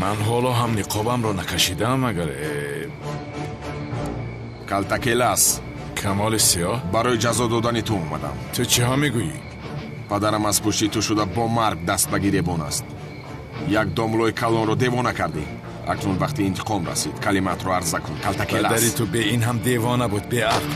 من حالا هم نقابم را نکشیدم مگر کلتکیلاس کمال سیاه؟ برای جزا دادن تو اومدم. تو چی ها میگویی؟ پدرم از پشتی تو شده با مرگ دست به گریبان است. یک داملوی کلان رو دیوانه کردی. اکنون وقتی انتقام رسید کلمات رو عرضه کن. کلتکیلاس پدری تو به این هم دیوانه بود به عقل.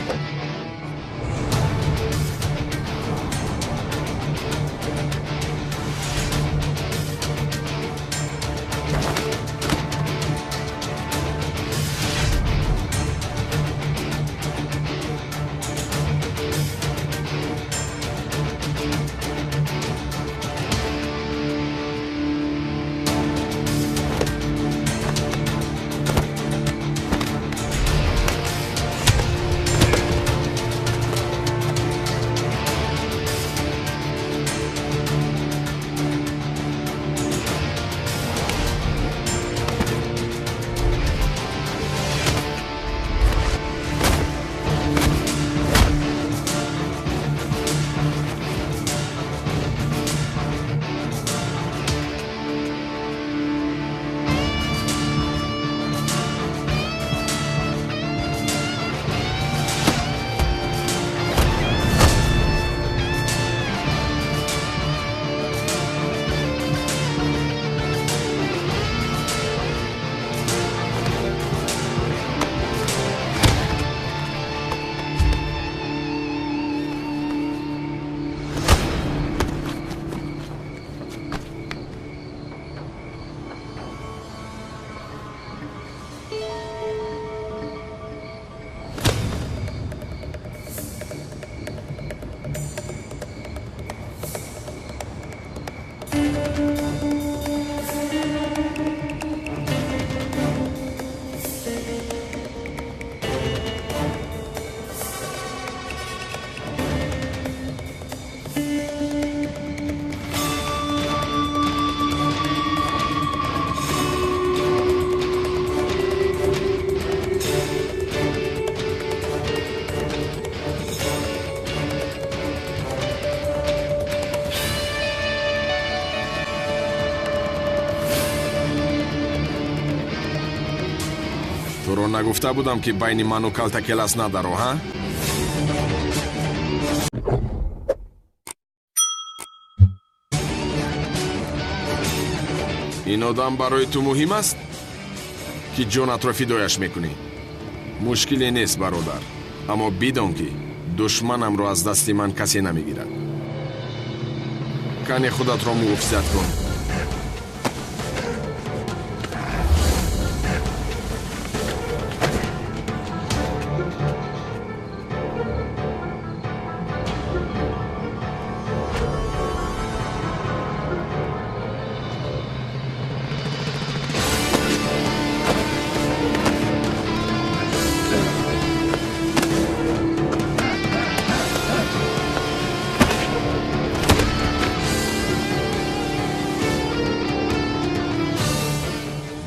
تو رو نگفته بودم که بین من و کلتکیلاس ندارو ها؟ این آدم برای تو مهم است که جانت را فدایش میکنی. مشکلی نیست برادر، اما بدان که دشمنم را از دست من کسی نمیگیرد. کن خودت را محافظت کن.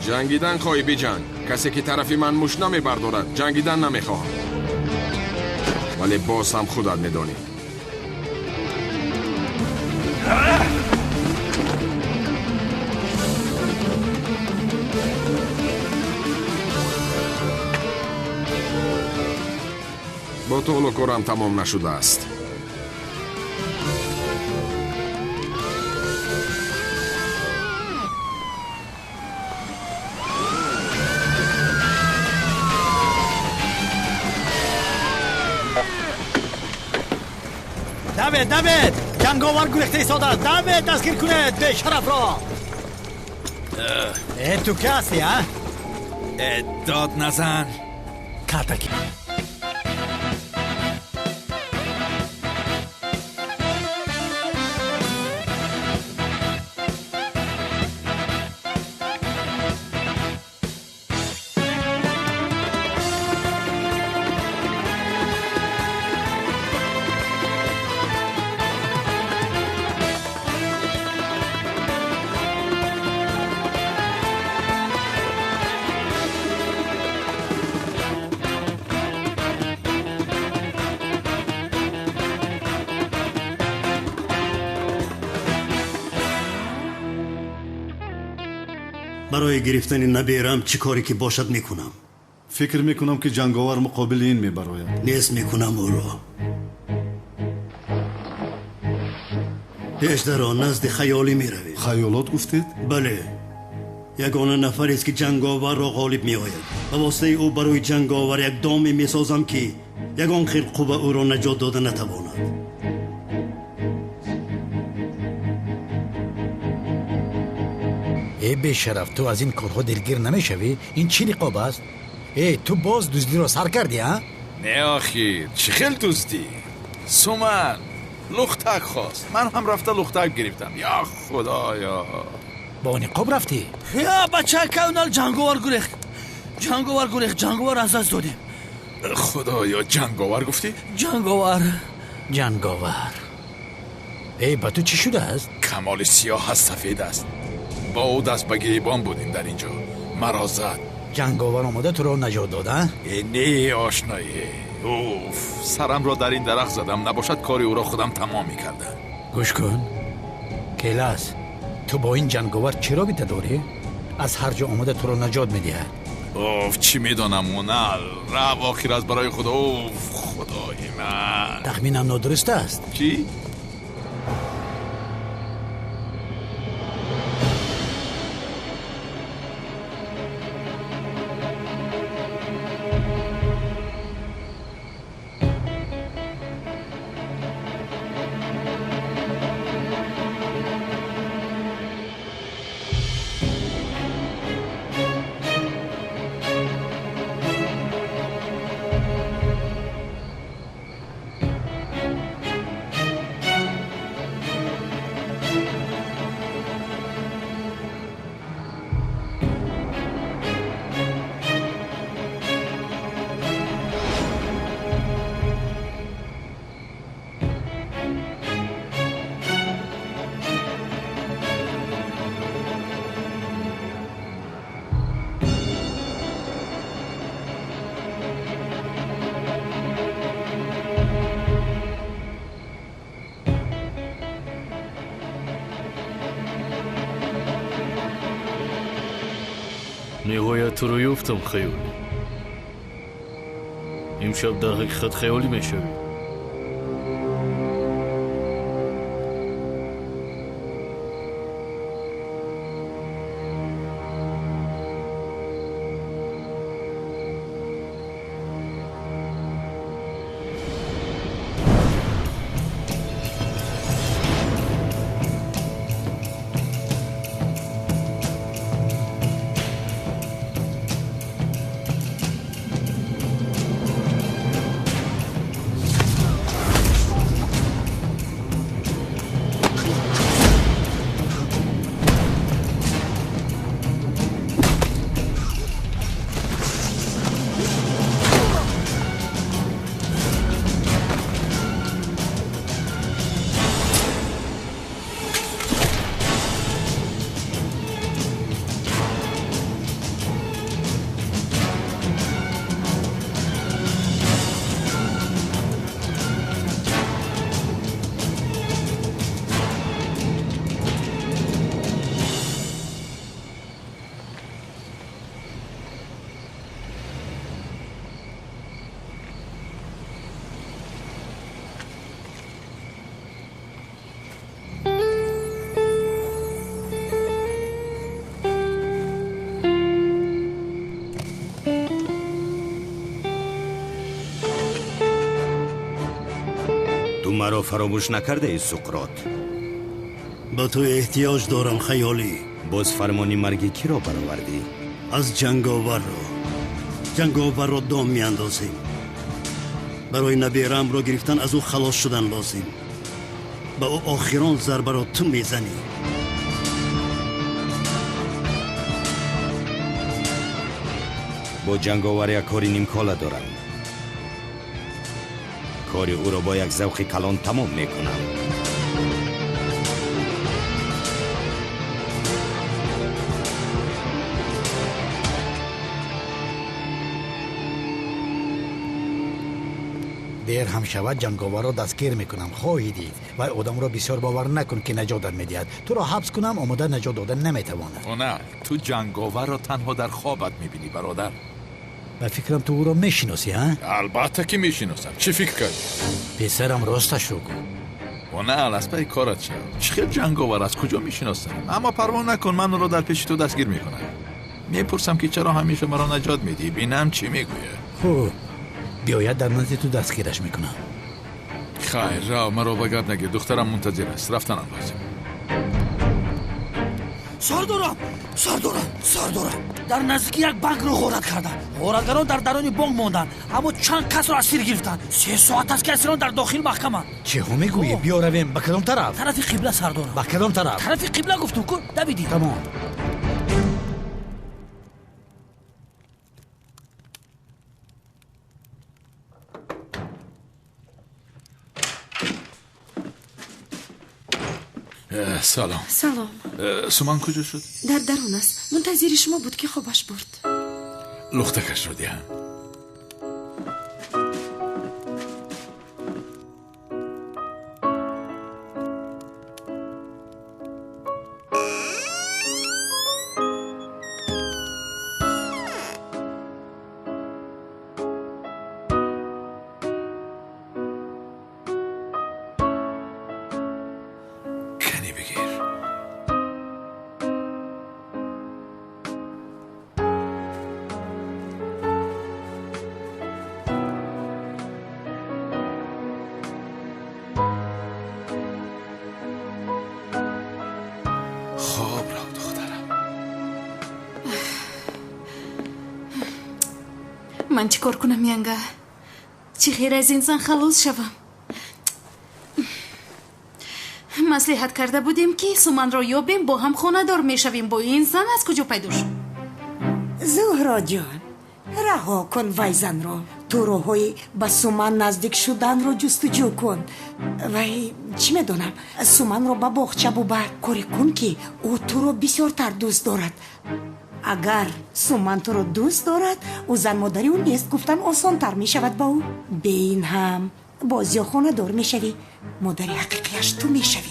جنگیدن خواهی بجنگ. کسی که طرفی من مش نمیبردارد جنگیدن نمیخواهم. ولی باز هم خودت میدانی. با تو حالا کارم تمام نشده است. داوید جنگاور گریخته ایستاده. داوید دستگیر کنید به شرف را. تو که هستی ها؟ داد نزن. کلتکی برای گرفتن نبیرم چی کاری که باشد میکنم. فکر میکنم که جنگاور مقابل این میبراید. نیست میکنم او را. پیش در آن نزد خیالی میروید. خیالات گفتید؟ بله، یگانه نفری است که جنگاور را غالب می آید. به واسطه او برای جنگاور یک دامی می سازم که یگان خیر خوب او را نجات داده نتواند. ای بیشرف، تو از این کارها دلگیر نمیشوی؟ این چی نقاب است؟ ای تو باز دزدی را سر کردی ها؟ نه آخیر چی خیل دوستی سومن لختک خواست، من هم رفته لختک گرفتم. یا خدایا، با نقاب رفتی؟ یا بچه کونال جنگاور گریخت. جنگاور از دست دادیم. خدایا جنگاور گفتی؟ جنگاور. ای با تو چی شده است؟ کمال سیاه از سفید است. با او دست به گریبان بودیم در اینجا، مرا زد. جنگاور آمده تو را نجات داده؟ نه آشنایی، اوف، سرم را در این درخت زدم، نباشد کاری او را خودم تمام میکردم. گوش کن کیلاس، تو با این جنگاور چی رابطه داری؟ از هر جا آمده تو را نجات میده. اوف، چی میدانم مونال، رب آخر از برای خدا. اوف خدای من، تخمینم نادرست است. چی؟ نهایت تو رو یفتم خیالی. امشب در حقیقت خیالی میشوی. مرا فراموش نکرده ای سقراط؟ به تو احتیاج دارم خیالی. باز فرمانی مرگی کی را برآوردی؟ از جنگاور را دام می اندازیم. برای نبیرم را گرفتن از او خلاص شدن لازم. به او آخران ضربه را تو میزنی. با جنگاور یک کاری نیمکاله دارم. کاری او را با یک ذوق کلان تمام میکنم. دیر هم شود جنگاور را دستگیر میکنم. خواهی دید و آدم را بسیار باور نکن که نجات میدهد. تو را حبس کنم آماده نجات دادن نمیتواند. نه، تو جنگاور را تنها در خوابت میبینی برادر. به فکرم تو او را میشناسی ها؟ البته که میشناسم. چی فکر کردی؟ پسرم راستش رو کن. نه الاسپه کارت شد. چه جنگاور از کجا میشناسم؟ اما پروا نکن، من او را در پیش تو دستگیر میکنم. میپرسم که چرا همیشه مرا نجات میدی، بینم چی میگویه. خب بیاید در نزد تو دستگیرش میکنم. خیر را مرا بگرد نگیر، دخترم منتظر است، رفتنم لازم. سردارم در نزدیکی یک بانک رو غارت کردن. غارتگران در درون بانک ماندن، اما چند کس رو اسیر گرفتن. 3 ساعت است که اسیران در داخل محکمه. چه ها میگویی؟ بیا رویم. به کدام طرف؟ طرف قبله سردارم. به کدام طرف؟ طرف قبله گفتم کن دویدی. تمام. سلام. سومان کجا شد؟ در درون است. منتظر شما بود که خوابش برد. لختکش رو دیم. من چی کار کنم ینگه؟ چی خیر از اینزن خلاص شوم؟ مصلحت کرده بودیم که سومن را یابیم با هم خانه دار میشویم. با این زن از کجا پیدا شد؟ زهرا جان رها کن وی زن را. تو راهی به سومن نزدیک شدن را جستجو کن. وی چی میدونم سومن را به باغچه ببر. کاری کن که او تو را بسیارتر دوست دارد. اگر سومن تو رو دوست دارد او زن مادری او نیست گفتن آسان تر می شود با او. به این هم بازی خانه دار می شوی. مادری حقیقیش تو می شوی.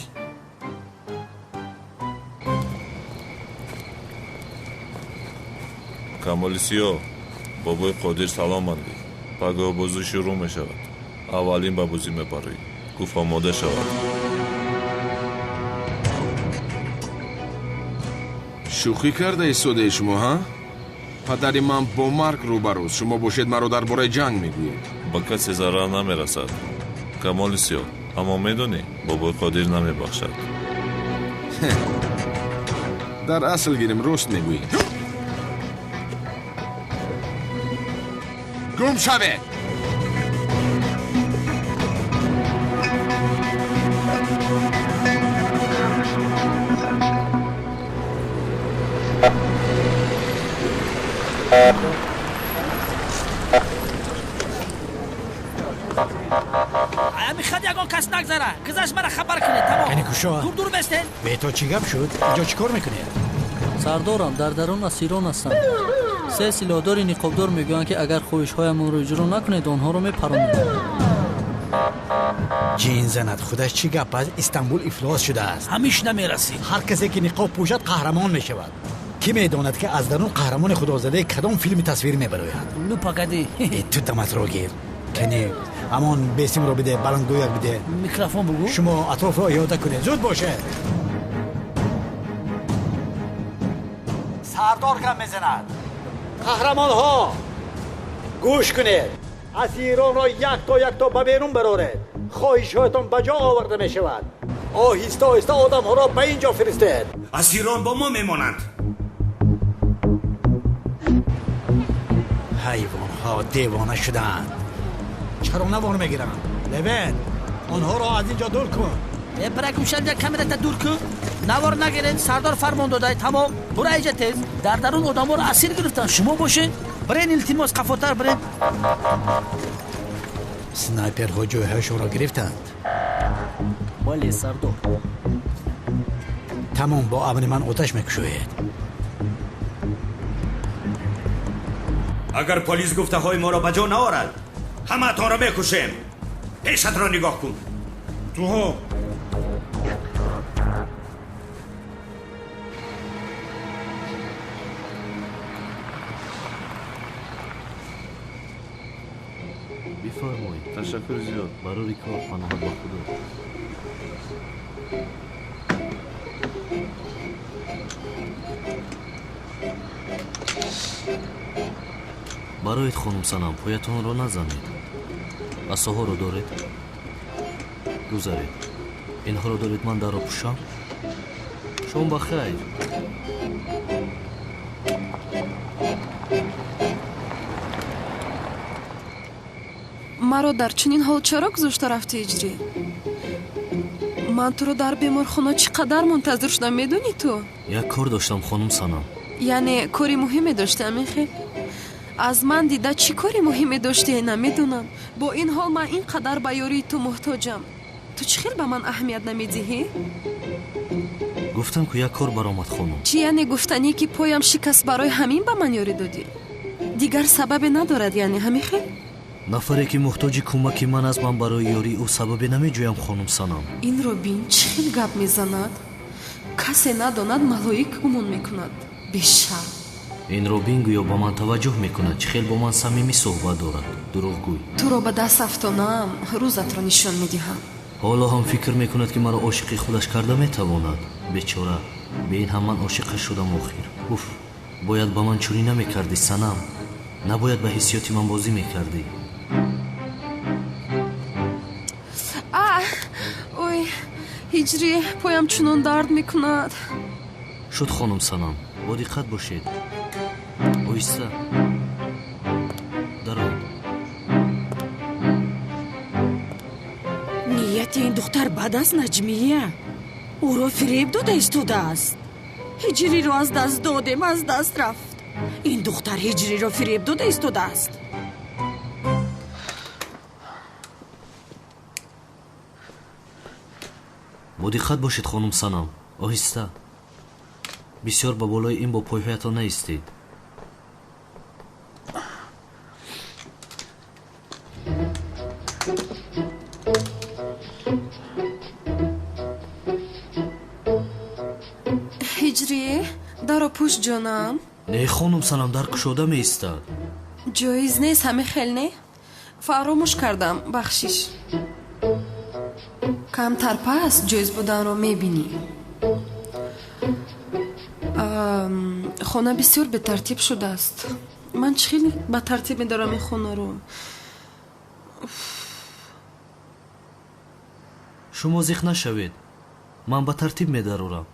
کمالیسیو بابای قادر سلام مندی. پگاه بازی شروع می شود. اولین به بازی می پری. گفت آماده شود. شوخی کرده ایستاده شما ها؟ پدری من با مرگ روبروست. شما باشید مرا درباره جنگ میگویید. با کسی ضرر نمیرسد کمالیسیو، اما میدونی بابای قادر نمیبخشد. در اصل گیریم راست میگویید. گم شوید. میخواد یکان کس نگذره. گذشت مرا خبر کنه. تمام. یعنی کشا؟ دور بستین. به تو چی گپ شد؟ اینجا چی کار میکنی؟ سردارم در درون اسیران هستند. 3 سلاحدار نقابدار میگویند که اگر خواهش‌هایمان رو اجرا نکنید آنها رو میپرانند. جین زند خودش چی گپ است؟ استانبول افلاس شده است. همیش نمیرسی. هر کسی که نقاب پوشد قهرمان میشود. کی میداند که از درون قهرمان خدازاده کدام فیلم تصویر میبراید؟ لوپاگادی تو دمت رو گیر. کنی امان بیسیم رو بده، بلندگویک بده. میکروفون بگو. شما اطراف رو احاطه کنید. زود باشه. سردار کم میزند. قهرمان ها گوش کنید. اسیران را یک تا به بیرون برارید. خواهشاتون بجا آورده می شود. آهسته آهسته آدم ها را به اینجا فرستید. اسیران با ما میمانند. حیوان ها دیوانه شدند. چرا نوار میگیرن؟ لبن آنها را از اینجا دور کن. برگوشند یک کمیرت دور کن. نوار نگیرین. سردار فرمان داده. تمام. برو ایجا تیز. در درون آدم ها را اسیر گرفتن. شما باشین. برین التماس قفاتر برین. سنایپر ها جوهشون را گرفتند. بله سردار. تمام با امر من آتش میکشوید. اگر پلیس گفته های ما را بجا نآورد همه تان را میکشیم. پشت را نگاه کن. تو بفرمایید. تشکر زیاد. برای کار پناه با خدا. برایت خانم سنم پایتون را نزنید. عصاها رو دارید؟ گذارید. اینها رو دارید من در را پوشم؟ شما بخیر. مرا در چنین حال چرا گذاشته رفتی اجری؟ من تو رو در بیمارخانه چقدر منتظر شدم میدونی تو؟ یک کار داشتم خانم سنم. یعنی کاری مهمی داشته امیخی؟ از من دیده چی کاری مهمی داشتی نمیدونم. با این حال من اینقدر به یاری تو محتاجم. تو چی خیلی به من اهمیت نمیدهی؟ گفتم که یک کار برآمد خانم. چی یعنی گفتنی که پایم شکست برای همین به من یاری دادی؟ دیگر سبب ندارد یعنی همیخی؟ نفری که محتاج کمک من از من برای یاری او سببی نمیجویم خانم سنم. این رو بین چی خیلی گپ میزند؟ کسی نداند ملائک گمان میکند. بیشتر این رو بین گویا با من توجه میکند چه خیلی با من صمیمی صحبت دارد. دروغگوی. تو رو به دست افتانم روزت را نشان میدهم. حالا هم فکر میکند که مرا عاشق خودش کرده میتواند. بیچاره. به این هم من عاشق شدم آخر. اوف. باید با من چوری نمیکردی سنم. نباید به حسیات من بازی میکردی. اوی هجری پایم چنان درد میکند. شد خانم سنم. با دقت باشید. آیسته. درآید. نیت این دختر بد است نجمیه. او را فریب داده ایستاده است. هجری را از دست دادیم از دست رفت. این دختر هجری را فریب داده ایستاده است. با دقت باشید خانم سنم. آهسته. بسیار با بالای این با پایهایتان نایستید. هجری در پوش جانم. نه خانم سنم در کشاده می ایستد. جایز نیست همه خیلی نه. فراموش کردم بخشش. کمتر پس جایز بودن رو میبینی. خانه بسیار به ترتیب شده است. من خیلی به ترتیب میدارم این خانه رو. شما زیخ نشوید. من به ترتیب میدارم.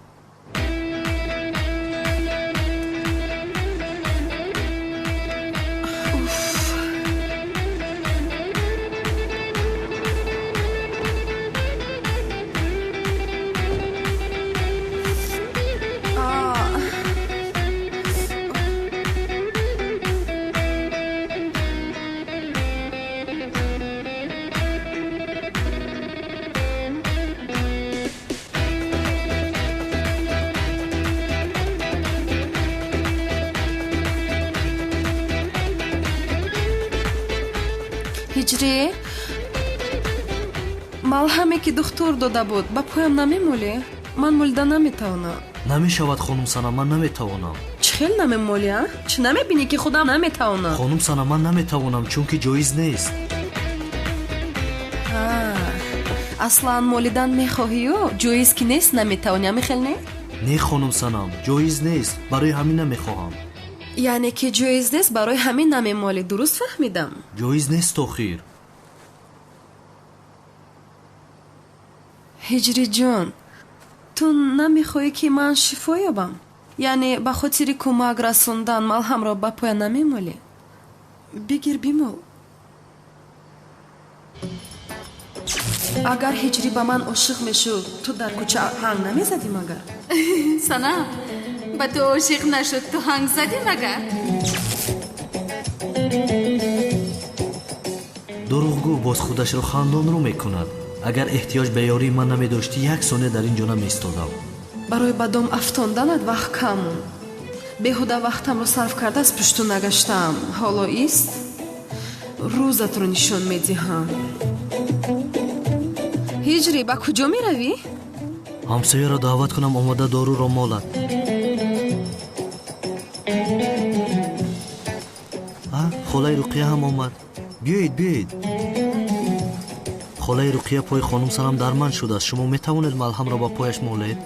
هجری ملهمی که دکتر داده بود با پایم نمیمولی؟ من مولده نمیتوانم. نمیشود خانم سنم من نمیتوانم. چه خیلی نمیمولی؟ چه نمیبینی که خودم نمیتوانم؟ خانم سنم من نمیتوانم چون که جایز نیست. اصلا مولیدن میخواهی و جایز که نیست نمیتوانی میخیل نه؟ نه خانم سنم جایز نیست برای همین نمیخواهم. یعنی که جایز نیست برای همین نمیمالی. درست فهمیدم؟ جایز نیست آخر. هجری جان تو نمیخوایی که من شفا یابم؟ یعنی به خاطر کمک رسوندن ملهم را به پای نمیمالی؟ بگیر بیمال. اگر هجری به من عاشق میشد تو در کوچه هنگ نمیزدی مگر؟ سنا به تو عاشق نشد تو هنگ زدی مگر؟ دروغگو باز خودش رو خندان رو میکند. اگر احتیاج به یاری من نمیداشتی یک ثانیه در اینجا نمیستادم. برای بدم افتاندنت وقت کم بیهوده وقتم رو صرف کرده از پشتو نگشتم. حالا ایست روزت رو نشان میدهم. هجری با کجا می روی؟ ҳамсоя ро даъват кунам омода доруро молад. холаи руқия ҳам омад. биёед. холаи руқия пои хонум санам дарманд шудааст. шумо метавонед малҳамро ба пояш молед?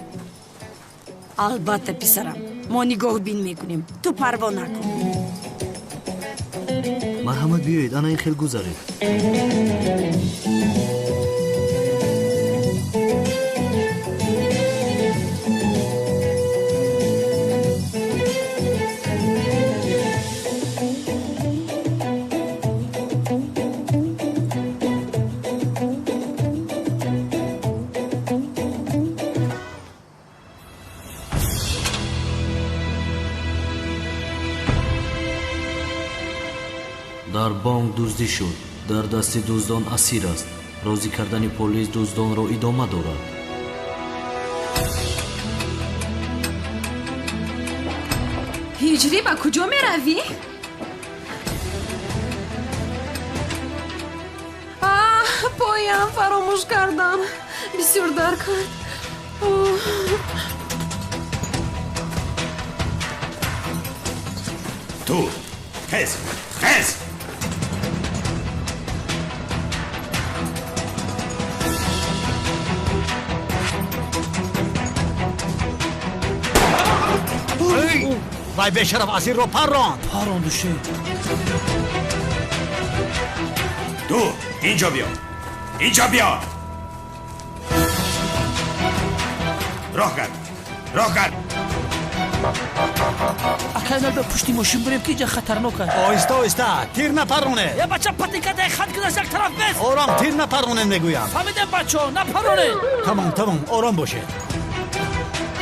албатта писарам, мо нигоҳбин мекунем. ту парво накун. марҳамат, биёед, ана ин хел гузаред. дар бонк дуздӣ шуд. дар дасти дуздон асир аст. розӣ кардани полис дуздонро идома дорад. هجری با کجا می روی؟ پایم فراموش کردم. بسیار درد کرد. تو خیز وای بشرف اسیر رو پراندوشه. تو اینجا بیا راه کرد اکنال به پشتی ماشین بریم که اینجا خطرناک است. آهسته تیر نپرونه. یه بچه پتیکه ده خط گذاشت یک طرف بس. آرام، تیر نپرونه میگویم. فهمیدم بچه ها نپرونه. تمام آرام باشه.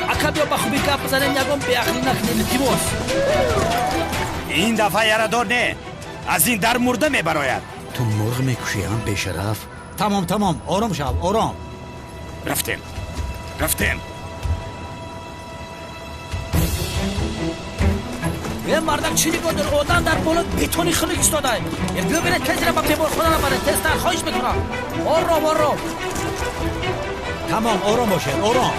اکا بیا با خوبی گپ بزنیم یکم به عقلی نکنیم تیموس. این دفعه یارادور نه، از این در مرده میبراید. تو مرغ میکشی هم بشرف. تمام آرام شو آرام. رفتیم یه مردک چی نگاه در آدم در بالا بیتونی خلق استاده. یه بیا بینه کسی را با بیمار خدا نبره. تستر خواهش میکنم. آرام. تمام آرام باشه آرام.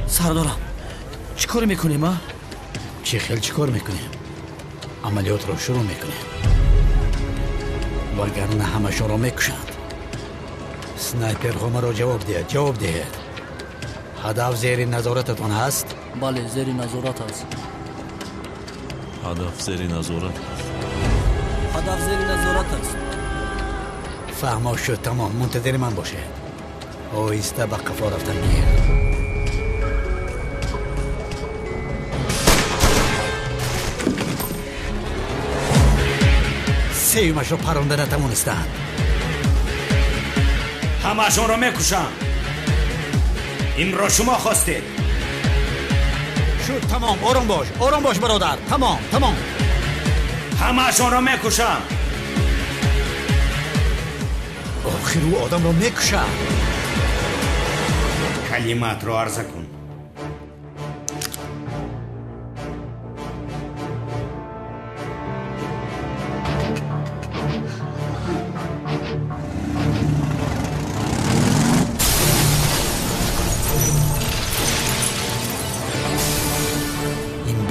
سردارم چی کار میکنیم ها؟ چی کار میکنیم؟ عملیات رو شروع میکنیم. وگرنه همه شو رو میکشند. سنایپر همه رو جواب دهید. هدف زیر نظارتتون هست؟ بله زیر نظارت است. هدف زیر نظارت است. فهمه شد. تمام منتظر من باشه. آهسته به قفا رفتن میگه. سیومش رو پرونده نتمونستن. همشون رو میکشم. این رو شما خواسته. شد تمام آرام باش برادر. تمام همشون رو میکشم. آخر او آدم رو میکشم. کلمات رو عرضه کن.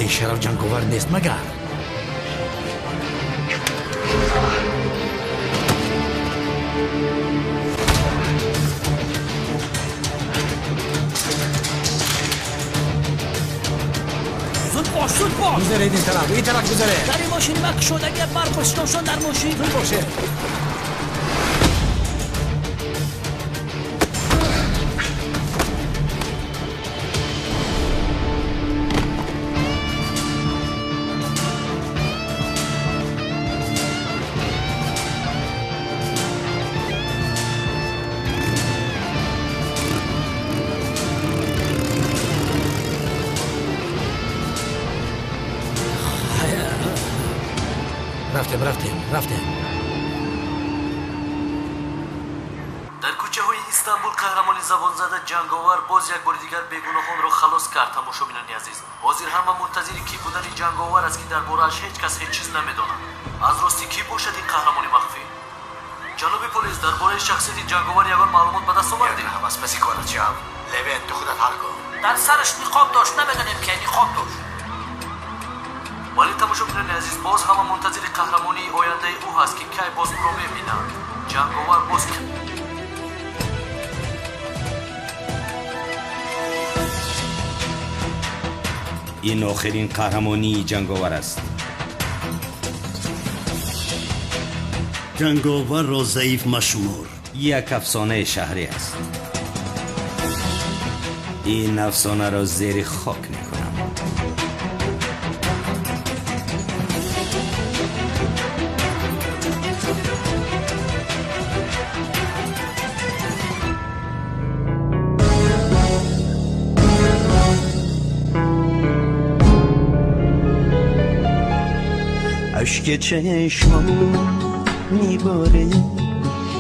شرف جنگاور نیست مگر؟ زود باش گذارید این طرف گذاره. در این ماشین مک شد اگه بر پشتوشان در ماشین زود باشه. رفتیم. در کوچه های استانبول قهرمان زبان زده جنگاور باز یک بار دیگر بیگناهان را خلاص کرد. تماشابینان عزیز، حاضر همه منتظر کی بودن جنگاور است که درباره‌اش هیچ کس هیچ چیز نمیداند. از راستی کی باشد این قهرمان مخفی؟ ҷаноби полис дар бораи шахсияти ҷанговар ягон маълумот ба даст овардем? ҳавас паси корачав левен ту худат ҳал кун. дар сараш ниқоб дошт, намедонем ки ниқоб дошт. вале тамошобинони азиз, боз ҳама мунтазири қаҳрамонии ояндаи ӯ ҳаст ки кай боз ӯро мебинанд. ҷанговар боз این آخرین قهرمانی جنگاور است. جنگاور را ضعیف مشمار. یک افسانه شهری است. این افسانه را زیر خاک میکنم. اشک چشمم میباره،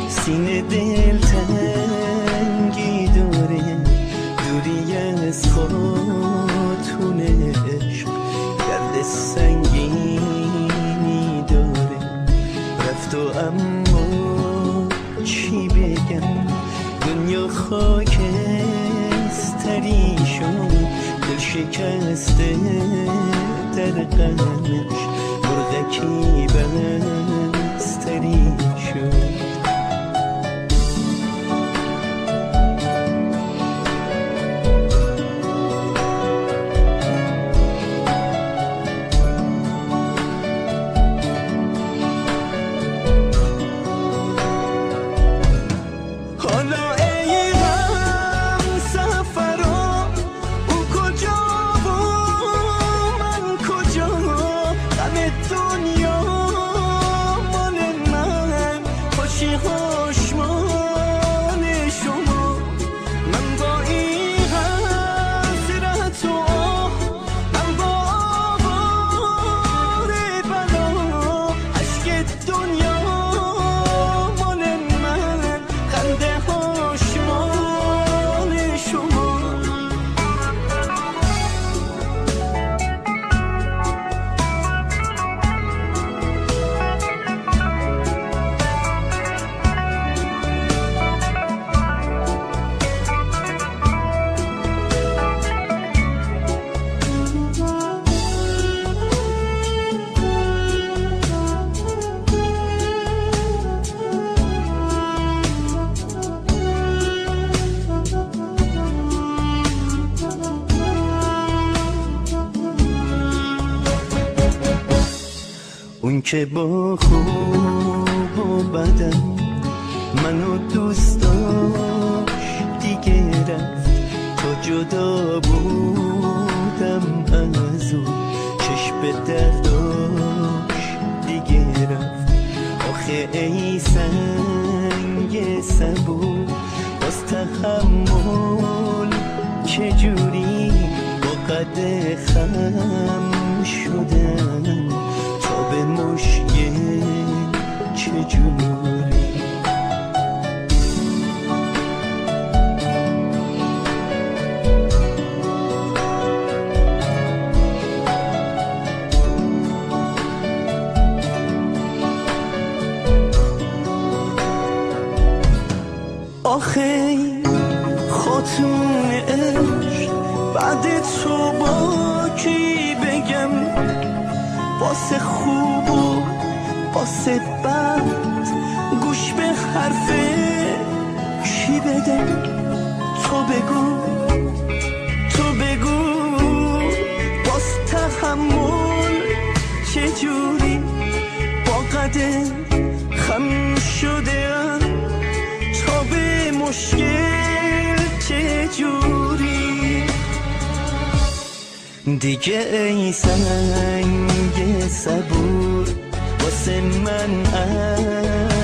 سینه دل تنگی داره، دوری از خاتون عشق درد سنگینی داره. رفت و اما چی بگم، دنیا خاکستری شد، دل شکسته در غمش مرغکی بستری شد. اون که با خوب و بدم منو دوست داشت دیگه رفت، تا جدا بودم از اون چشم درداش دیگه رفت. آخه ای سنگ صبور باز تحمل چجوری با قد خم شدن به مشکل چجوری. آخه خاتون عشق بعد تو با کی بگم، واسه خوب و واسه بد گوش به حرف کی بدم. تو بگو باز تحمل چجوری با قد خم شده تا به مشکل چجوری. دیگه ای سنگ صبور واسه من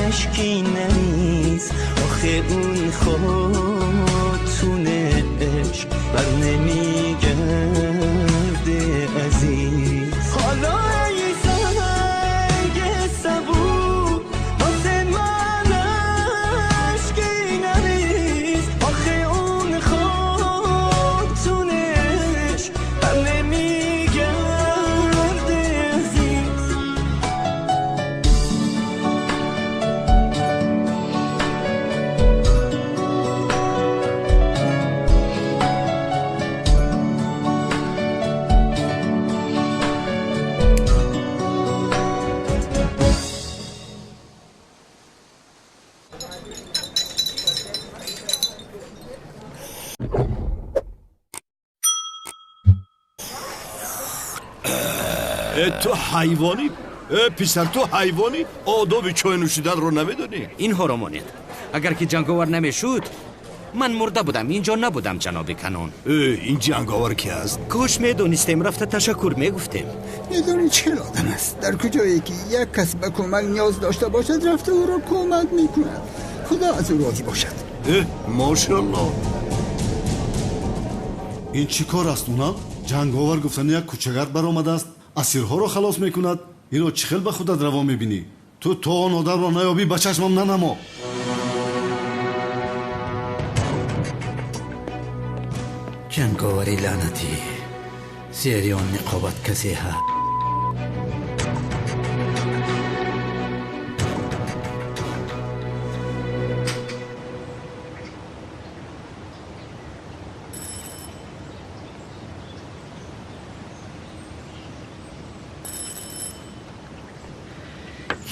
عشقی نیست. آخه اون خاتون عشق بر نمیگرده عزیز. حالا ای سنگ صبور واسه من عشقی نیست. آخه اون خاتون عشق بر نمیگرده عزیز. تو حیوانی؟ پسر تو حیوانی؟ آداب چای نوشیدن رو نمیدونی؟ این ها رو مانید. اگر که جنگاور نمیشد من مرده بودم، اینجا نبودم جناب کنون. این جنگاور کی است؟ کاش میدونستیم رفته تشکر میگفتیم. میدونی چه آدم است؟ در کجایی که یک کس به کمک نیاز داشته باشد رفته او را کمک میکند. خدا از او راضی باشد. ماشاءالله. این چی کار است اونا؟ جنگاور گفتن یک کوچه‌گرد برآمده است اسیرها را خلاص میکند. اینو چه خیل به خودت روا میبینی؟ تو آن آدم را نیابی به چشمم ننما. جنگاوری لعنتی زیری آن نقابت کسی ها.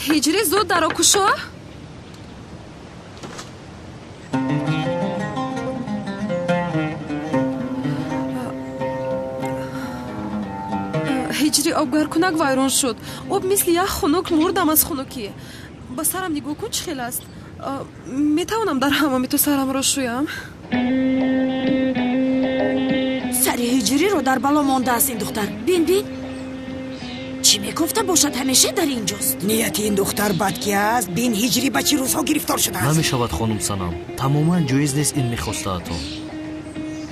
هجری زود در آکوشا. هجری آبگرکنک وایران شد. آب مثل یک خنک مردم از خنکی. با سرم نگاه کن چه خیلی است. میتوانم در حمام تو سرم را شویم؟ سر هجری رو در بالا مانده است این دختر. بین چی میگفته باشد همیشه در اینجاست. نیت این دختر بدکی است. بین هجری بچه روزها گرفتار شده است. نمیشود خانم سنم، تماما جایز نیست این میخواسته اتون.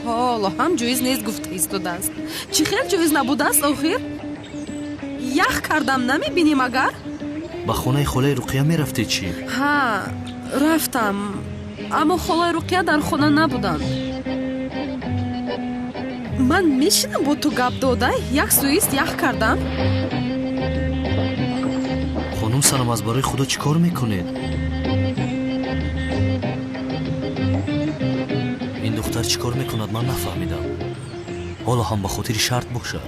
حالا هم جایز نیست گفته ایستاده است. چی خیلی جایز نبوده است آخر؟ یخ کردم نمیبینیم اگر؟ با خونه خاله رقیه میرفتی چی؟ ها رفتم، اما خاله رقیه در خونه نبودند. من میشینم با تو گپ داده یک سویست یخ کردم. خانم سنم از برای خدا چی کار میکنید؟ این دختر چی کار میکند من نفهمیدم. حالا هم به خاطر شرط باشه.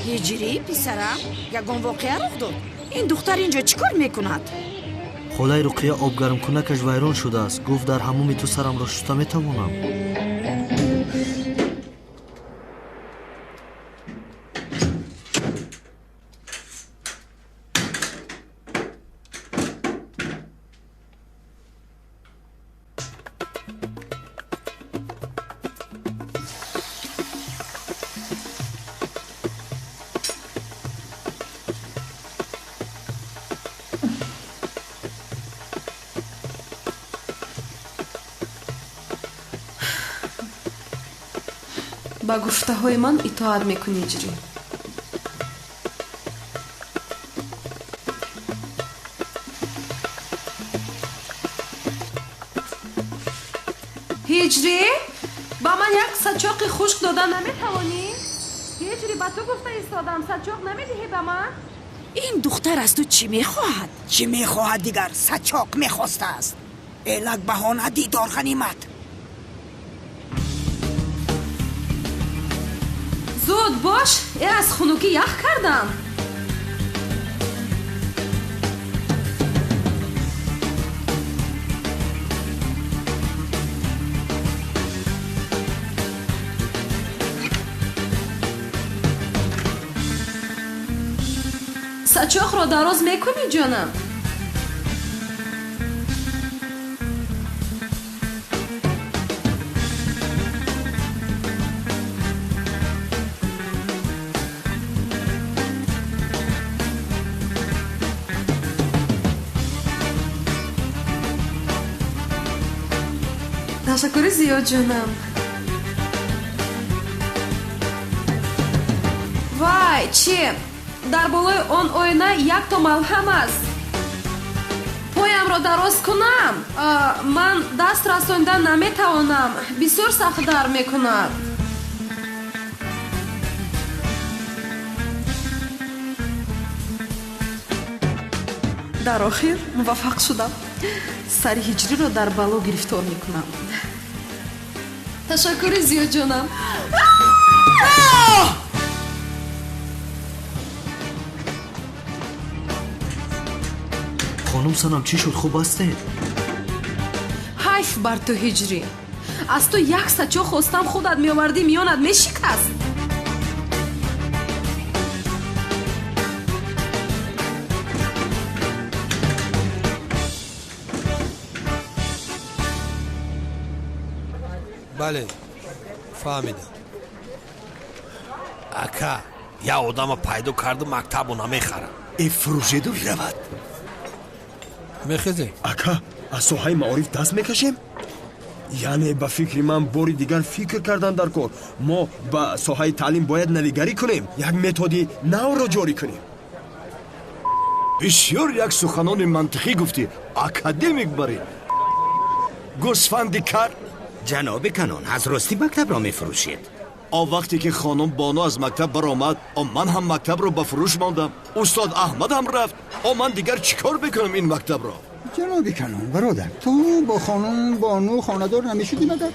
هجری پسرم یگان واقعه رخ داد. این دختر اینجا چی کار میکند؟ خاله رقیه آب گرم کنکش ویران شده است. گفت در حموم تو سرم را شسته میتوانم. با گفته های من اطاعت میکنی هجری. هجری با من یک سچاق خشک دادن نمیتوانی؟ هجری با تو گفته ایستادم سچاق نمیدهی به من؟ این دختر از تو چی میخواهد؟ چی میخواهد دیگر؟ سچاق میخواسته است. الک بهانه دیدار غنیمت. زود باش، از خنوکی یخ کردم. سچاق را دراز میکنی جانم؟ تشکر زیاد جانم. وای چی؟ در بالای آن آینه یک تا ملهم است. پایم را دراز کنم. من دست رساندن نمیتوانم. بسیار سخت در میکند. در آخر موفق شدم. سر هجری را در بالا گرفتار میکنم. تشکر زیاد جانم. خانم سنم چی شد؟ خوب هسته؟ حیف بر تو هجری. از تو یک سچو خواستم خودت میآوردی میانت میشکست. بله فهمیدم. اکا یا آدم پیدا کرده مکتب رو نمیخرم. ای فروشیدو رود. میخیزی اکا از سوهای معارف دست میکشیم؟ یعنی با فکر من باری دیگر فکر کردن در کار. ما با سوهای تعلیم باید نویگری کنیم، یک متدی نو را جاری کنیم. بسیار یک سخنان منطقی گفتی. اکادمیک باری گوسفندی کار. جناب کنون از راستی مکتب را میفروشید؟ وقتی که خانم بانو از مکتب برآمد من هم مکتب رو به فروش ماندم. استاد احمد هم رفت. من دیگر چیکار بکنم این مکتب را؟ جناب کنون برادر، تو با خانم بانو خاندار نمیشدی مدر؟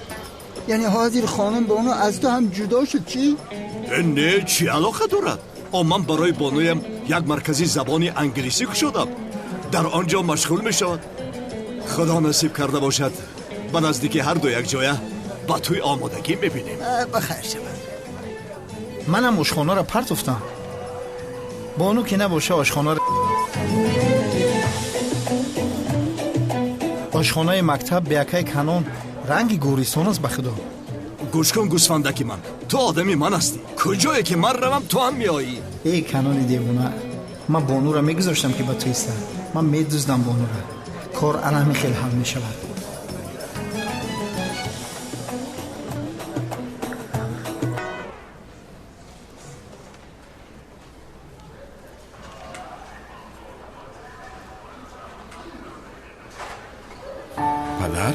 یعنی حاضر خانم بانو از تو هم جدا شد چی؟ نه چی علاقه دارد؟ من برای بانویم یک مرکزی زبانی انگلیسی شدم. در آنجا مشغول می شود. خدا نصیب کرده باشد به نزدیکی هر دو یک جایه با توی آمادگی میبینیم. بخیر شود. منم آشخانه را پرت افتم. بانو که نباشه آشخانه مکتب به یکی کنون رنگی گوریستان است. بخدا گوش کن گوسفندکی من، تو آدمی من هستی. کجایی که من روم تو هم میایی. ای کنون دیوونه، من بانو را میگذاشتم که با تو ایسته. من میدوزدم بانو را. کار الان خیلی حل میشود. پدر؟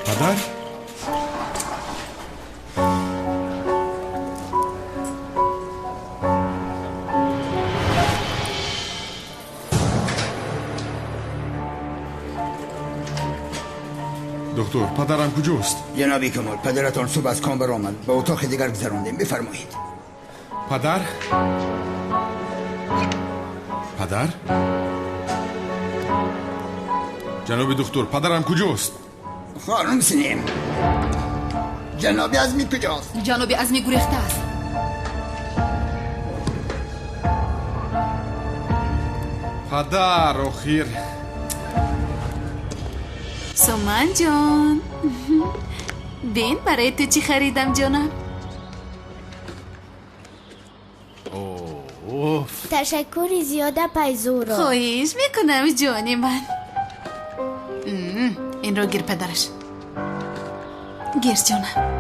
پدر؟ دکتر پدرم کجاست؟ جنابی کمال پدرتان صبح از کام برآمد، به اتاق دیگر گذراندیم. بفرمایید. پدر؟ پدر؟ جناب دکتر پدرم کجاست؟ خانم سنیم، جنابی عزمی کجاست؟ جنابی عزمی گریخته است. پدر اخیر. سومن جان بین برای تو چی خریدم جانم. تشکری زیاده پیزورا. خواهش میکنم جانی من. این رو گیر پدرش. گیر جانم.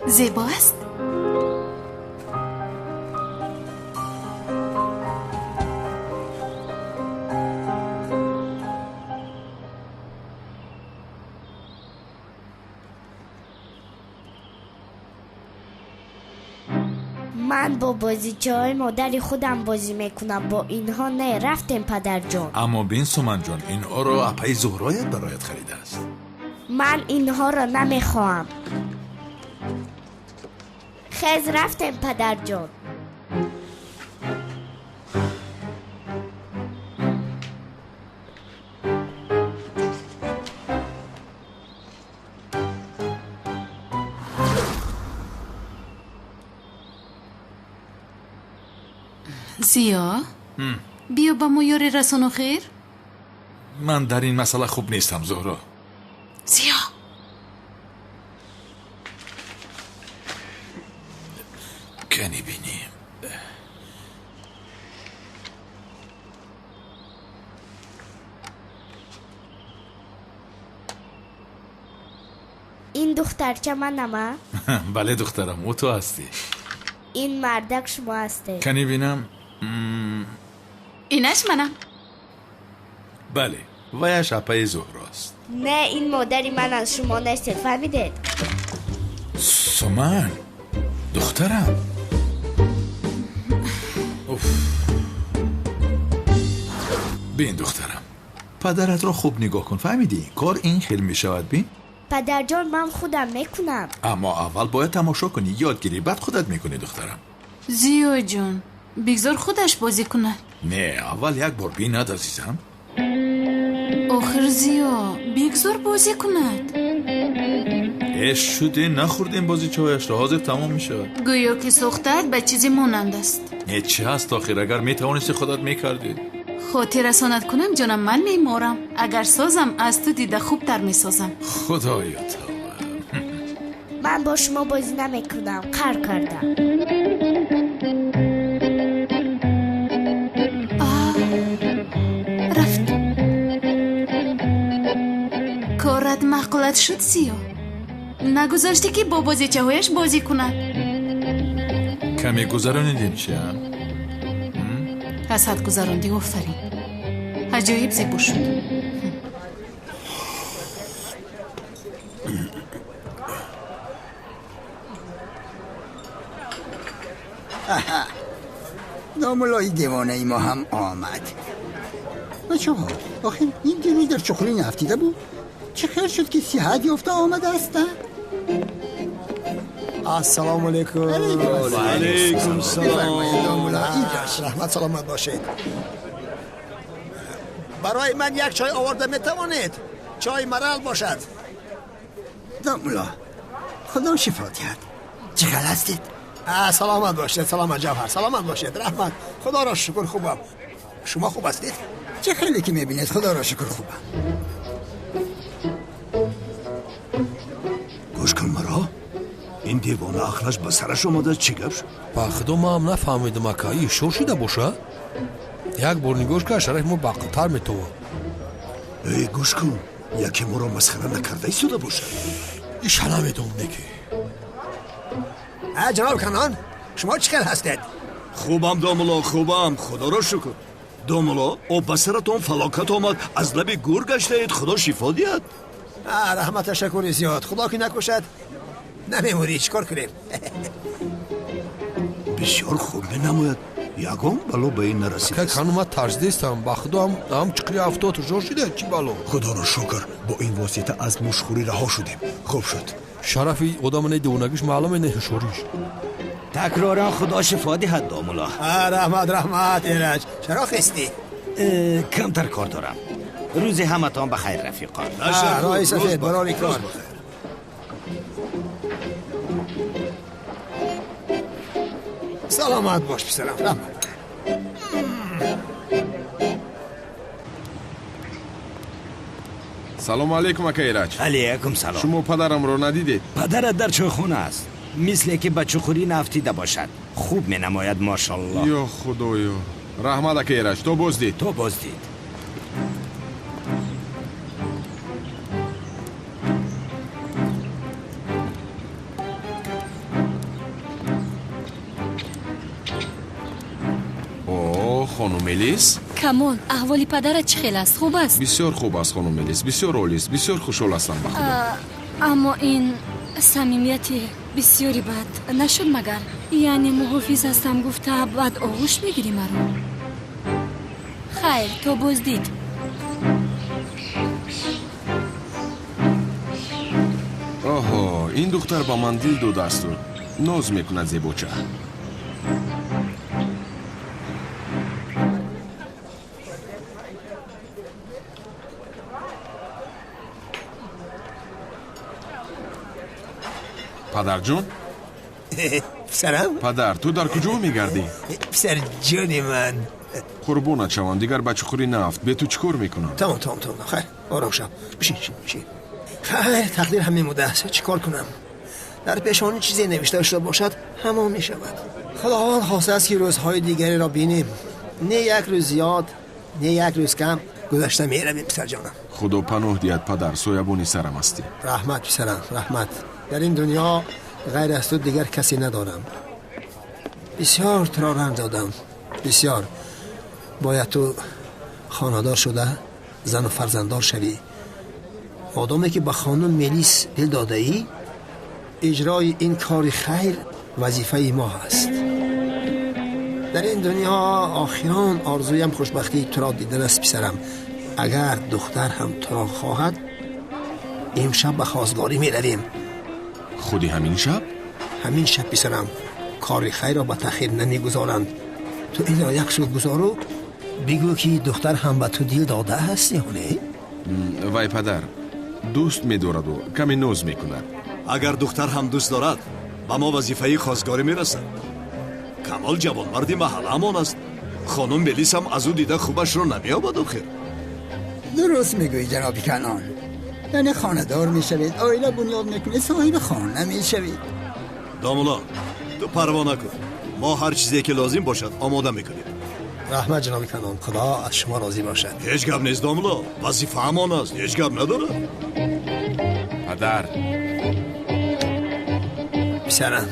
زیبا است. من با بازیچه‌های مادر خودم بازی میکنم، با اینها نه. رفتم پدر جان. اما بین سومن جان این رو اپای زهرایت برایت خریده است. من اینها را نمیخواهم. خیز رفتم پدر جان. زیا بیا با ما یاری رسانو خیر. من در این مسئله خوب نیستم زهرا. زیا کنی بینیم. این دخترچه منم. بله دخترم او تو هستی. این مردک شما هسته. کنی بینم. اینش منم. بله ویش اپای زهراست. نه این مادری من از شما نیست. فهمیدید؟ سومن دخترم. بین دخترم پدرت را خوب نگاه کن، فهمیدی؟ کار این خیلی می شود بین؟ پدر جان من خودم میکنم. اما اول باید تماشا کنی، یادگیری، بعد خودت میکنی دخترم. زیو جون بگذار خودش بازی کنه. نه اول یک بار بیند عزیزم. آخر زیو بگذار بازی کند. اش شده نخوردیم بازی چهایش را، حاضر تمام می شود. گویا که سوختت به چیزی مانند است. چه هست آخر؟ اگر می توانستی خودت میکردی. خاطر رسانت کنم جانم، من میمارم. اگر سازم از تو دیده خوب تر میسازم. خدایا من با شما بازی نمیکنم، قهر کردم. رفت. کارت معقولت شد زیو. نگذاشتی که با بازیچه هایش بازی کند. کمی گذرانیدیم چه؟ از حد گذراندی، آفرین. عجایب زیبا شد. ناملای دیوانه ای ما هم آمد. بچه ها آخه این دیروز در چخوری نفتیده بود. چه خیر شد که صحت یافته آمده است؟ السلام علیکم. علیکم سلام. رحمت سلامت باشید. برای من یک چای آورده میتوانید؟ چای مرل باشد. دامولا خدا شفا دهد. چقدر هستید؟ سلامت باشید. سلامت جوهر. سلامت باشید. رحمت. خدا را شکر خوبم. شما خوب هستید؟ چه خیلی که میبینید. خدا را شکر خوبم. گوش کن مرا. این دیوانه آخرش به سرش اومده چی گپ شد؟ با خدا ما هم نفهمیدم اکا این شور شده باشه. یک بار نگوش که شرح ما باقی‌تر میتوه. ای گوش کن، یکی ما را مسخره نکرده ایستاده باشه. ایش نمیدونم دیگه. جناب کنان شما چیکار هستید؟ خوبم داملا، خوبم، خدا را شکر. داملا آب به سرتون فلاکت آمد، از لب گور گشته اید، خدا شفا دهد. رحمت شکر زیاد. خدا که نکشد نمیموری. چیکار کنیم؟ بسیار خوب نماید. یگان بلا به این نرسید. که خانم ترجدیستم با خدا هم چقدر افتاد جور شده چی بلا. خدا را شکر با این واسطه از مشخوری رها شدیم. خوب شد. شرفی آدم دیوانگیش معلومه نه شوریش. تکرارا خدا شفا دهد داملا. رحمت ایرج. چرا خستی؟ کمتر کار دارم. روز همتان بخیر رفیقان. رای سفید برای کار. سلامت باش پسرم. رحمت. سلام علیکم اکا ایرج. علیکم سلام. شما پدرم رو ندیدید؟ پدرت در چوخونه است. مثل که به چخوری نفتیده باشد. خوب می نماید ماشاءالله. یا خدایا. رحمت اکا ایرج. تو بازدید. خانم ملیس؟ کمال احوالی پدرت چه خیلی است؟ خوب است؟ بسیار خوب است خانم ملیس، بسیار عالی است، بسیار خوشحال هستم به خدا. اما این صمیمیتی بسیاری بد نشد مگر؟ یعنی محافظ هستم گفته بعد آغوش میگیری مرا. خیر تو بازدید. آها این دختر با من دل داده است و ناز میکند زیباچه. پدر جون؟ پسرم؟ پدر تو در کجا میگردی؟ پسر جون من. قربونت شوم دیگر بچه خوری نفت به تو چکار میکنم؟ تمام خیر آرام شو. بشین. خیر تقدیر همین موده است. چیکار کنم؟ در پیشانی چیزی نوشته شده باشد همون میشود. خداوند خواسته است که روزهای دیگری را بینیم. نه یک روز زیاد نه یک روز کم گذشته میرویم پسر جانم. خدا پناه دهد پدر، سایبانی سرم هستی. رحمت پسرم رحمت. در این دنیا غیر از تو دیگر کسی ندارم. بسیار تو را رنج دادم، بسیار. باید تو خانه‌دار شده زن و فرزنددار شوی. آدمی که به خانم ملیس دل داده ای، اجرای این کار خیر وظیفه ما هست. در این دنیا آخران آرزویم خوشبختی تو را دیدن است پسرم. اگر دختر هم تو را خواهد امشب به خواستگاری می رویم. خودی همین شب؟ همین شب پسرم. کار خیر را به تأخیر نمی گذارند. تو این را یک سوت گذارو بگو که دختر هم به تو دل داده هستی هونه؟ وای پدر دوست می دارد و کمی نوز می کند. اگر دختر هم دوست دارد با ما وظیفه خواستگاری می رسد. کمال جوان مردی محله امان است. خانم بلیس هم از او دیده خوبش رو نمی آبد آخر. درست میگوی جناب کنان. یعنی خاندار می شوید، آیله بنیاد میکنید، صاحب خانه می شوید. دامولا تو پروا نکن، ما هر چیزی که لازم باشد آماده میکنیم. رحمت جناب کنان، خدا از شما راضی باشد. هیچ گپ نیست دامولا، وظیفه امان است، هیچ گپ نداره. پدر پسرم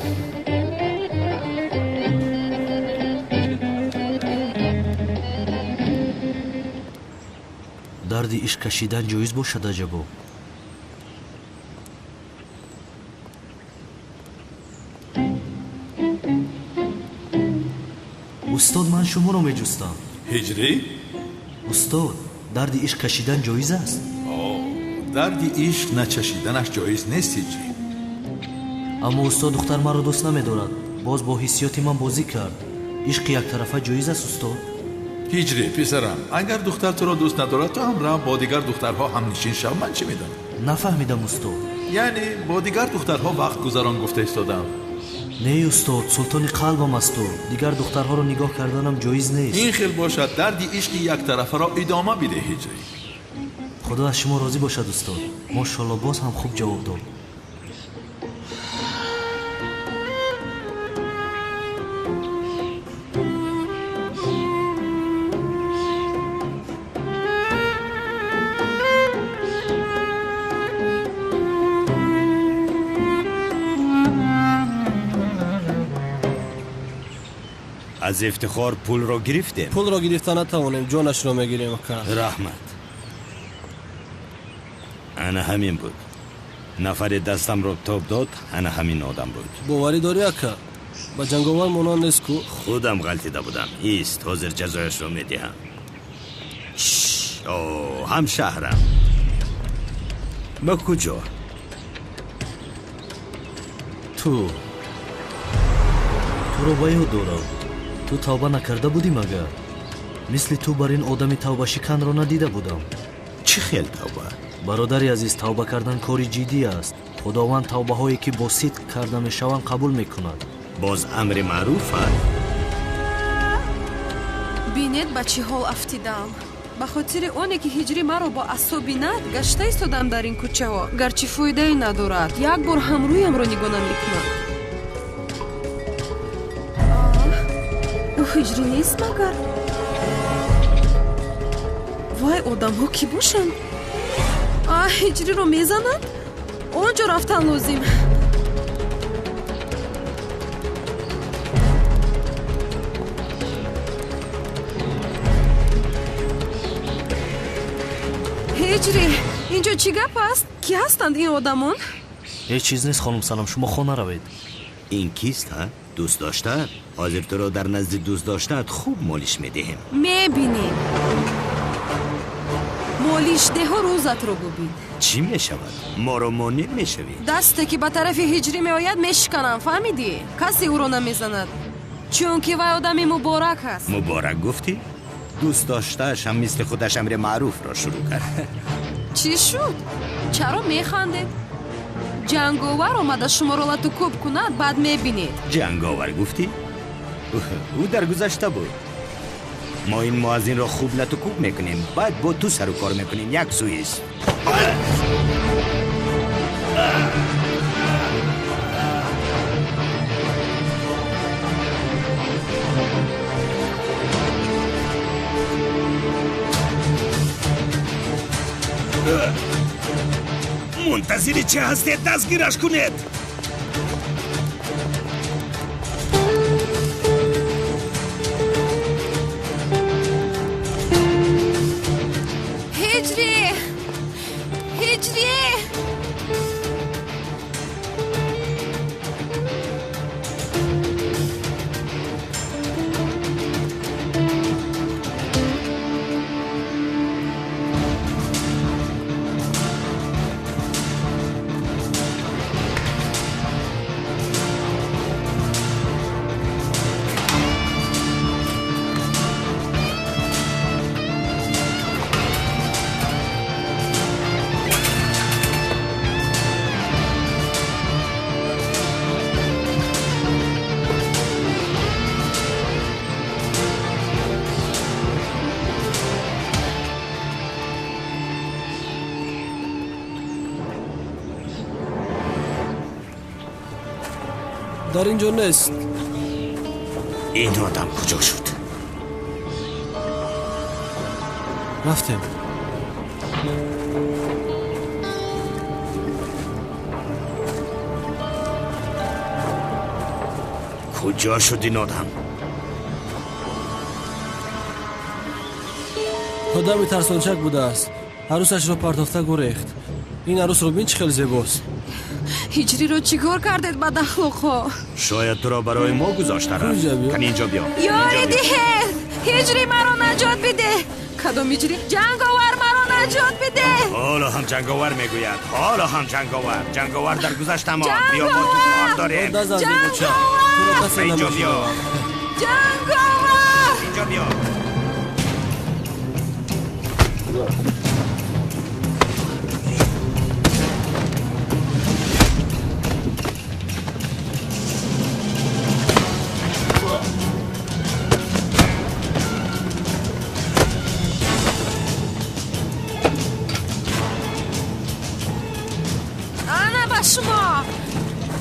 дарди ишқ кашидан ҷоиз бошад аҷабо. устод ман шуморо меҷустам. ҳиҷрӣ? устод, дарди ишқ кашидан ҷоиз аст? дарди ишқ начашиданаш ҷоиз нест ҳиҷрӣ. аммо устод духтар маро дӯст намедорад. боз бо ҳиссиёти ман бозӣ кард. ишқи яктарафа ҷоиз аст устод? ҳиҷрӣ писарам, агар духтар туро дӯст надорад то ҳам рав бо дигар духтарҳо ҳамнишин шав. ман чӣ медонам? нафаҳмидам устод. яъне бо дигар духтарҳо вақт гузарон гуфта истодам. не устод, султони қалбам асту. дигар духтарҳоро нигоҳ карданам ҷоиз нест. ин хел бошад, дарди ишқи яктарафаро идома бидеҳ ҳиҷрӣ. худо аз шумо розӣ бошад устод. мошоалло, боз ҳам хуб ҷавоб дод. از افتخار پول رو گرفتیم. پول رو گرفتن نتوانیم، جانش رو میگیریم اکا. رحمت انا همین بود. نفر دستم رو تاب داد انا همین آدم بود. باوری داری اکا؟ با جنگاور مونان نیست کو؟ خودم غلطیده بودم. ایست حاضر جزایش رو میدهم. هم شهرم. با کجا؟ تو رو با یاد دارم. تو тавба накарда будӣ магар? мисли ту бар ин одами тавбашиканро надида будам. чӣ хел тавба? бародари азиз, тавба кардан кори ҷиддӣ аст. худованд тавбаҳое ки бо сидқ карда мешаванд қабул мекунад. боз амри маъруф аст. бинед ба чӣ ҳол афтидам. ба хотири оне ки ҳиҷрӣ маро бо асоб бинад гашта истодам дар ин кӯчаҳо. гарчи фоидае надорад, як бор ҳам рӯямро нигоҳ намекунад. ҳиҷрӣ нест магар? вай одамҳо кӣ бошанд? ҳиҷриро мезананд? он ҷо рафтан лозим. ҳиҷрӣ, инҷо чӣ гап аст? кӣ ҳастанд ин одамон? ҳеҷ чиз нест хонум Салам, шумо хона равед. ин кист ҳа? دوست داشتد؟ حاضر تو را در نزد دوست داشتد خوب مالیش میدهیم. میبینیم مالیش ده ها روزت رو ببین. چی میشود؟ ما رو مانع میشوی؟ دسته که به طرف هجری میآید میشکنم، فهمیدی؟ کسی او رو نمیزند چون که وی آدمی مبارک است. مبارک گفتی؟ دوست داشتهش هم مثل خودش امر معروف را شروع کرد. چی شد؟ چرا میخندید؟ جنگاور آمده شما را لطوکوب کند بعد میبینید. جنگاور گفتی؟ او در گذشته بود. ما این موازین را خوب لطوکوب میکنیم بعد با تو سر و کار میکنیم. یک سویست. منتظری چه هستید؟ دستگیرش کنید. هجری در اینجا نیست. این آدم کجا شد؟ رفتیم. کجا شد این آدم؟ آدمی ترسانچک بوده است. عروسش را پرتافته گریخت. این عروس رو بین چه خیلی زیباست. هجری رو چیکار کردید بد اخلاقا؟ شاید تو را برای ما گذاشتن. کن اینجا بیا. یاری دیه هجری مرا نجات بده. کدام هجری؟ جنگاور مرا نجات بده. حالا هم جنگاور میگوید. حالا هم جنگاور در گذشت ما. بیا ما تو کار داریم. جنگاور اینجا بیا. جنگاور اینجا بیا.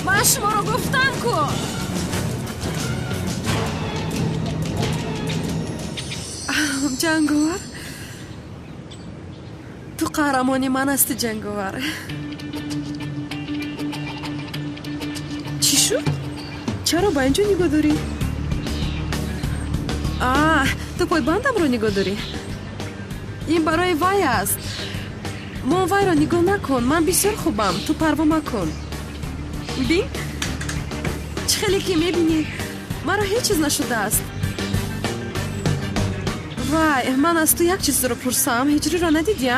من شما رو گفتم کن. جنگاور تو قهرمانی من هستی جنگاور. چی شد؟ چرا با اینجا نگاه داری؟ تو پای بندم رو نگاه داری؟ این برای وای است. ما وای رو نگاه نکن. من بسیار خوبم. تو پروا مکن. بین چه خیلی که میبینی مرا هیچ چیز نشده است. وای من از تو یک چیز رو پرسم. هجری رو ندیدی؟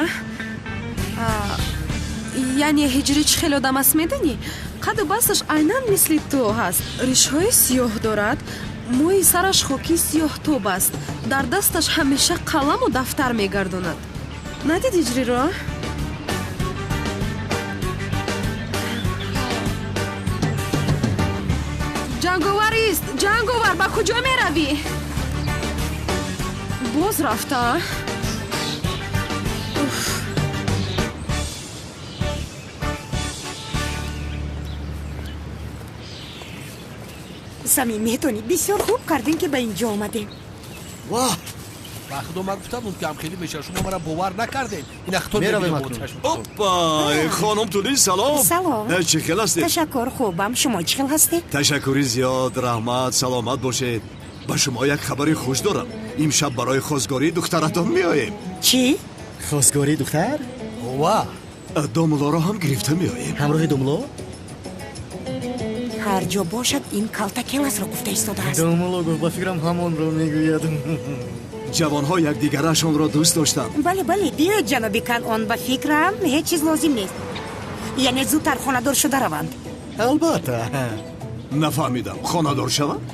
یعنی هجری چه خیلی آدم است میدونی؟ قد و بستش عیناً مثل تو هست. ریش‌های سیاه دارد. موی سرش خاکی سیاه توب است. در دستش همیشه قلم و دفتر میگرداند. ندید هجری رو؟ جنگاوری است. جنگاور با کجا می روی؟ باز رفته. سمی میتونی بسیار خوب کردین که به اینجا آمدیم. واه وقتی من گفتم اون کم خیلی میشه شما مرا باور نکردین. این اختر میرویم اوپا خانم تولی سلام. سلام. چه خیل هستی؟ تشکر خوبم. شما چه خیل هستی؟ تشکری زیاد. رحمت سلامت باشید. با شما یک خبری خوش دارم. امشب برای خواستگاری دخترتان میاییم. چی؟ خواستگاری دختر؟ واه داملا را هم گرفته میاییم. همراه داملا؟ هر جا باشد این کالتا کلاس را گفته ایستاده است. داملا گفت با فکرم همون رو میگوید. جوانها یک دیگرشان را دوست داشتند. بله بیاید جنابی کنعان. با فکرم هیچ چیز لازم نیست. یعنی زودتر خانه‌دار شده روند. البته. نفهمیدم. خانه‌دار شوند؟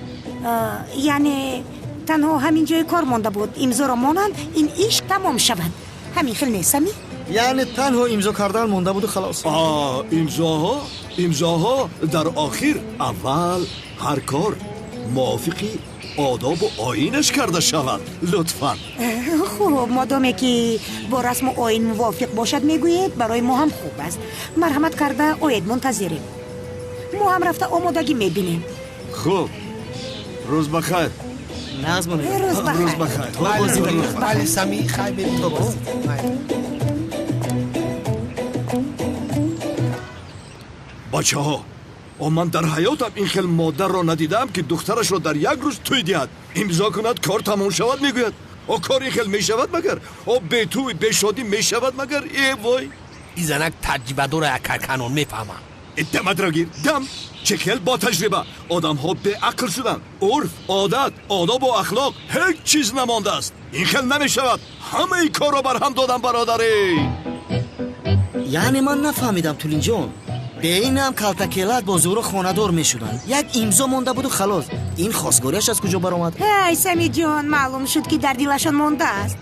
یعنی تنها همین جای کار مانده بود. امضا را مانند این ایش تمام شود. همین خیلی نیستمی؟ یعنی تنها امضا کردن مانده بود و خلاص. امضاها در آخر. اول هر کار موافقی آداب و آیینش کرده شود. لطفاً. خوب مادامی که با رسم و آیین موافق باشد میگوید برای ما هم خوب است. مرحمت کرده آید منتظریم. ما هم رفته آمادگی میبینیم. خوب روز بخیر. روز بخیر. بله سمی خیلی بریم تو بازی. بچه ها من در حیاتم این خیل مادر را ندیدم که دخترش را در یک روز توی دید امضا کند کار تمام شود میگوید. کار این خیل میشود مگر؟ به توی به شادی میشود مگر؟ ای وای این زنک تجربه داره اکر کنون میفهمم. دمت را گیر. دم چه خیل با تجربه. آدم ها به عقل شدن. عرف عادت آداب و اخلاق هیچ چیز نمانده است. این خیل نمیشود. همه ای کار را بر هم دادم برادری. یعنی من نفهمیدم تولین جان. به این هم کلتکلت با زور خانه‌دار میشدن. یک امضا مونده بود و خلاص. این خواستگاریش از کجا برآمد؟ ای سمی جان معلوم شد که در دلشان مانده است.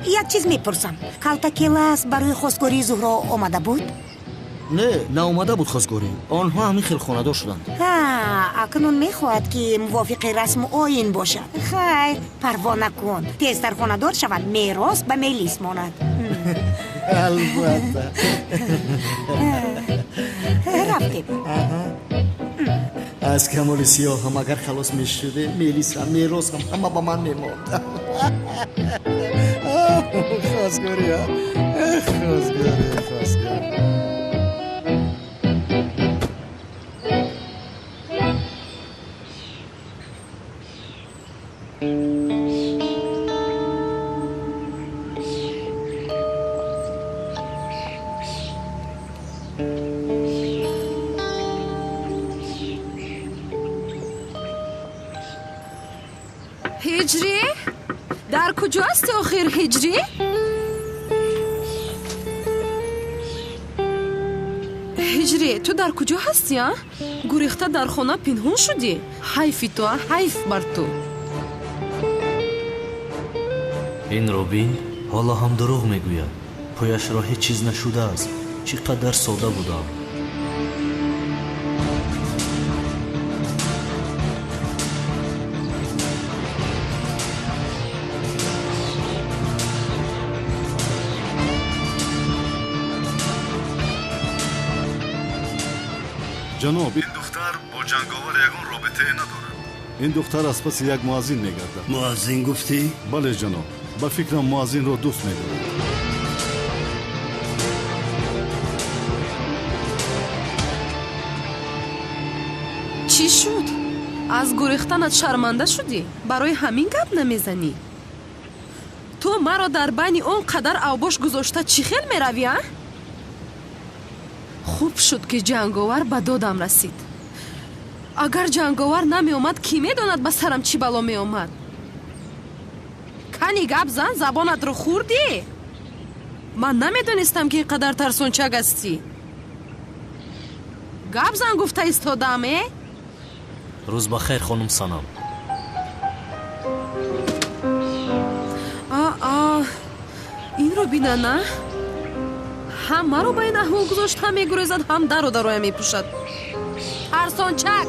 یک چیز میپرسم. کلتکلت برای خواستگاری زهرا آمده بود؟ نه اومده بود خواستگاری. آنها همین خیل خانه‌دار شدند. اکنون میخواهد که موافق رسم و آیین باشد. خیر پروا نکن. تیزتر خانه‌دار شود. میراث به میلیس ماند. البته. رفتیم. از کمال سیاه هم اگر خلاص می شده میلیس هم میراس هم همه با من میماند خواستگاری ها خواستگاری هجری؟ در کجا هستی آخر هجری؟ هجری تو در کجا هستی ها؟ گریخته در خانه پنهون شدی؟ حیفی تو حیف بر تو. این روبین حالا هم دروغ میگوید. پایش را هیچ چیز نشده است. چقدر ساده بودم. جناب این دختر با جنگاور یگان رابطه ندارد. این دختر از پس یک مؤذن میگردد. مؤذن گفتی؟ بله جناب. با فکرم مؤذن را دوست میدارد. چی شد؟ از گریختنت شرمنده شدی؟ برای همین گپ نمیزنی؟ تو مرا در بین اون قدر اوباش گذاشته چی خیل میروی ها؟ خوب شد که جنگاور به دادم رسید. اگر جنگاور نمی اومد کی میداند به سرم چی بلا می اومد؟ کنی گپ زن زبانت رو خوردی؟ من نمیدونستم که اینقدر ترسونچک هستی. گپ زن گفته ایستادمه؟ روز بخیر خانم سنم. این رو بینه نه؟ هم مرا با این احوال گذاشت هم میگریزد هم در و دروی میپوشد. ترسانچک